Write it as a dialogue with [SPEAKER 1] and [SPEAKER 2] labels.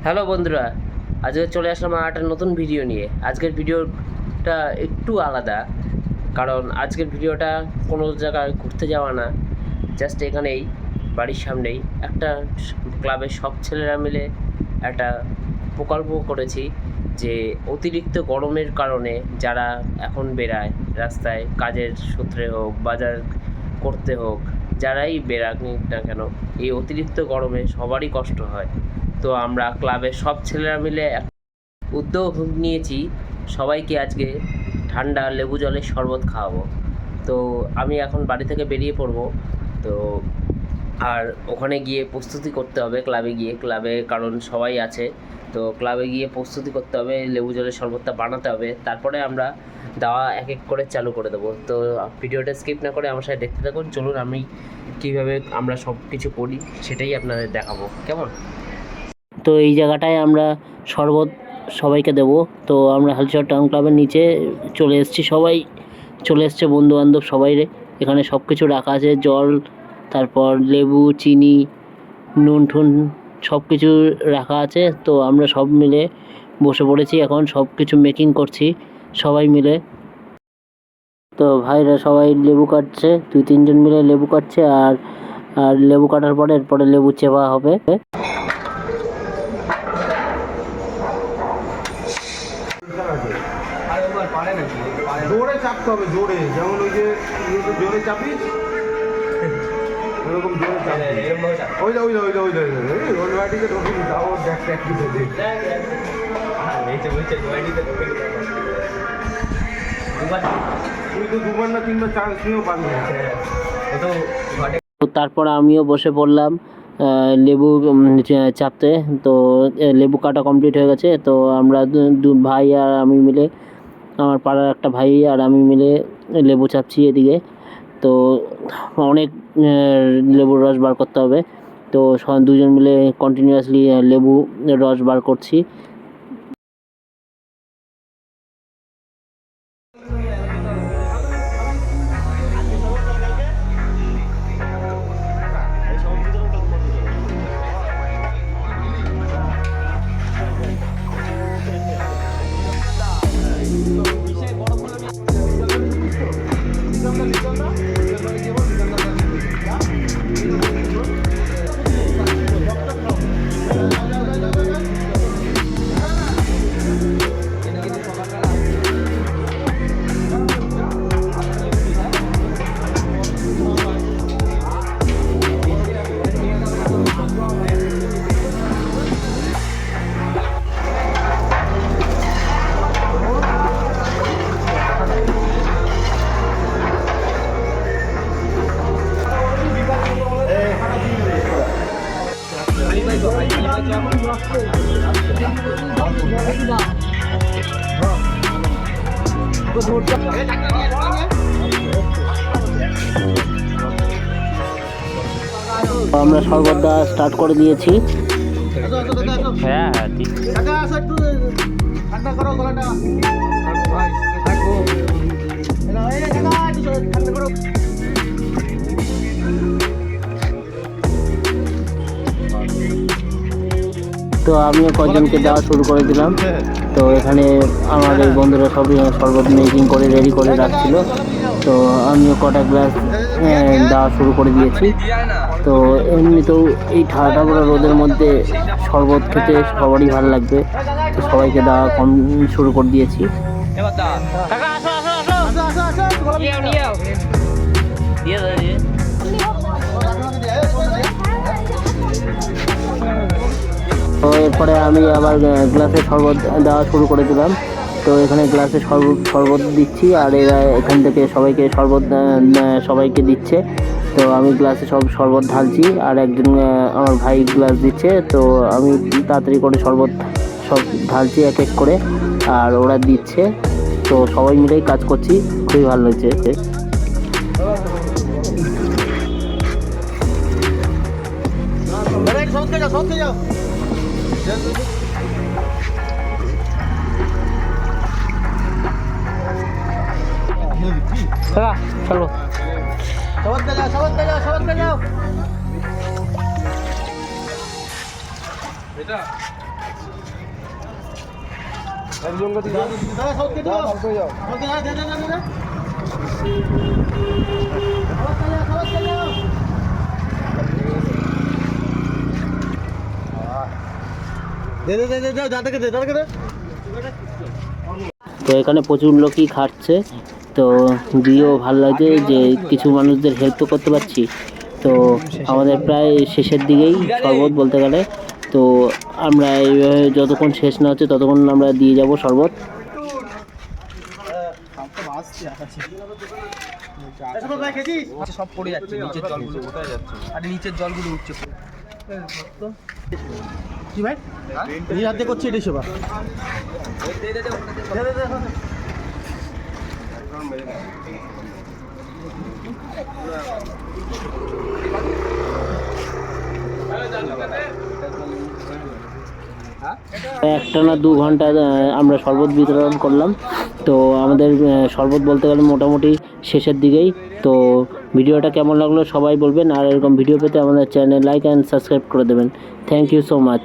[SPEAKER 1] Hello বন্ধুরা, আজকে চলে আসলাম আর একটা নতুন ভিডিও নিয়ে। আজকের ভিডিওটা একটু আলাদা, কারণ আজকের ভিডিওটা কোনো জায়গায় ঘুরতে যাওয়া না, জাস্ট এখানেই বাড়ির সামনেই একটা ক্লাবের সব ছেলেরা মিলে একটা প্রকল্প করেছি যে অতিরিক্ত গরমের কারণে যারা এখন বেরায় রাস্তায় কাজের সূত্রে হোক, বাজার করতে হোক, যারাই বেরাক না কেন, এই অতিরিক্ত গরমে সবারই কষ্ট হয়। তো আমরা ক্লাবের সব ছেলেরা মিলে উদ্যোগ নিয়েছি, সবাইকে আজকে ঠান্ডা লেবু জলের শরবত খাওয়াবো। তো আমি এখন বাড়ি থেকে বেরিয়ে পড়বো। তো আর ওখানে গিয়ে প্রস্তুতি করতে হবে, ক্লাবে কারণ সবাই আছে, তো ক্লাবে গিয়ে প্রস্তুতি করতে হবে, লেবু জলের শরবতটা বানাতে হবে, তারপরে আমরা দাওয়া এক এক করে চালু করে দেবো। তো ভিডিওটা স্কিপ না করে আমার সাথে দেখতে থাকুন। চলুন আমি কীভাবে আমরা সব কিছু করি সেটাই আপনাদের দেখাবো, কেমন? তো এই জায়গাটায় আমরা শরবত সবাইকে দেব। তো আমরা হালচর টাউন ক্লাবের নিচে চলে এসেছি, সবাই চলে এসছে, বন্ধুবান্ধব সবাই এখানে সব কিছু রাখা আছে, জল, তারপর লেবু, চিনি, নুন ঠুন সব কিছু রাখা আছে। তো আমরা সব মিলে বসে পড়েছি, এখন সব কিছু মেকিং করছি সবাই মিলে। তো ভাইরা সবাই লেবু কাটছে, 2-3 জন মিলে লেবু কাটছে, আর লেবু কাটার পরে এরপরে লেবু চেপা হবে।
[SPEAKER 2] জোরে চাপতে হবে, জোরে, যেমন ওই যে জোরে চাপিস ওরকম জোরে চাপে, ওইটা ওই বাড়িতে ঢোকিনি, তাও দেখ প্র্যাকটিস হতে তুই তো 2বার না 3বার চান্স নিয়েও পারবি।
[SPEAKER 1] তো তারপর আমিও বসে পড়লাম লেবু চাপতে। তো লেবু কাটা কমপ্লিট হয়ে গেছে। তো আমরা দু ভাই আর আমি মিলে, আমার পাড়ার একটা ভাই আর আমি মিলে লেবু চাপছি এদিকে। তো অনেক লেবুর রস বার করতে হবে। তো দুজন মিলে কন্টিনিউয়াসলি লেবু রস বার করছি। আমরা শরবত দেওয়া স্টার্ট করে দিয়েছি। হ্যাঁ ঠিক। তো আমিও কয়েকজনকে দেওয়া শুরু করে দিলাম। তো এখানে আমার এই বন্ধুরা সবই শরবত মেকিং করে রেডি করে রাখছিল। তো আমিও কটা গ্লাস দেওয়া শুরু করে দিয়েছি। তো এমনিতেও এই ঠান্ডা পড়া রোদের মধ্যে শরবত খেতে সবারই ভালো লাগবে, তো সবাইকে দেওয়া শুরু করে দিয়েছি। তো এরপরে আমি আবার গ্লাসে শরবত দেওয়া শুরু করে দিলাম। তো এখানে গ্লাসে শরবত দিচ্ছি, আর এরা এখান থেকে সবাইকে সবাইকে দিচ্ছে। তো আমি গ্লাসে সব শরবত ঢালছি, আর একজন আমার ভাই গ্লাস দিচ্ছে। তো আমি তাড়াতাড়ি করে শরবত সব ঢালছি এক এক করে, আর ওরা দিচ্ছে। তো সবাই মিলেই কাজ করছি, খুবই ভালো লাগছে। চলো
[SPEAKER 2] এটা একজনকে দিয়ে দাদা সব কেটে দাও অল্প যাও
[SPEAKER 1] তো এখানে প্রচুর লোকই খাচ্ছে, তো দিয়েও ভালো লাগছে যে কিছু মানুষদের হেল্প তো করতে পারছি। তো আমাদের প্রায় শেষের দিকেই শরবত বলতে গেলে, তো আমরা এইভাবে যতক্ষণ শেষ না হচ্ছে ততক্ষণ আমরা দিয়ে যাব শরবত।
[SPEAKER 3] সব পড়ে যাচ্ছে নিচের জলগুলো, কোথায় যাচ্ছে আর নিচের জলগুলো উঠছে। কি ভাই এই হাতে করছি এটাই সেবা।
[SPEAKER 1] একটানা 2 ঘন্টা আমরা শরবত বিতরণ করলাম। তো আমাদের শরবত বলতে গেলে মোটামুটি শেষের দিকেই। তো ভিডিওটা কেমন লাগলো সবাই বলবেন, আর এরকম ভিডিও পেতে আমাদের চ্যানেল লাইক অ্যান্ড সাবস্ক্রাইব করে দেবেন। Thank you so much.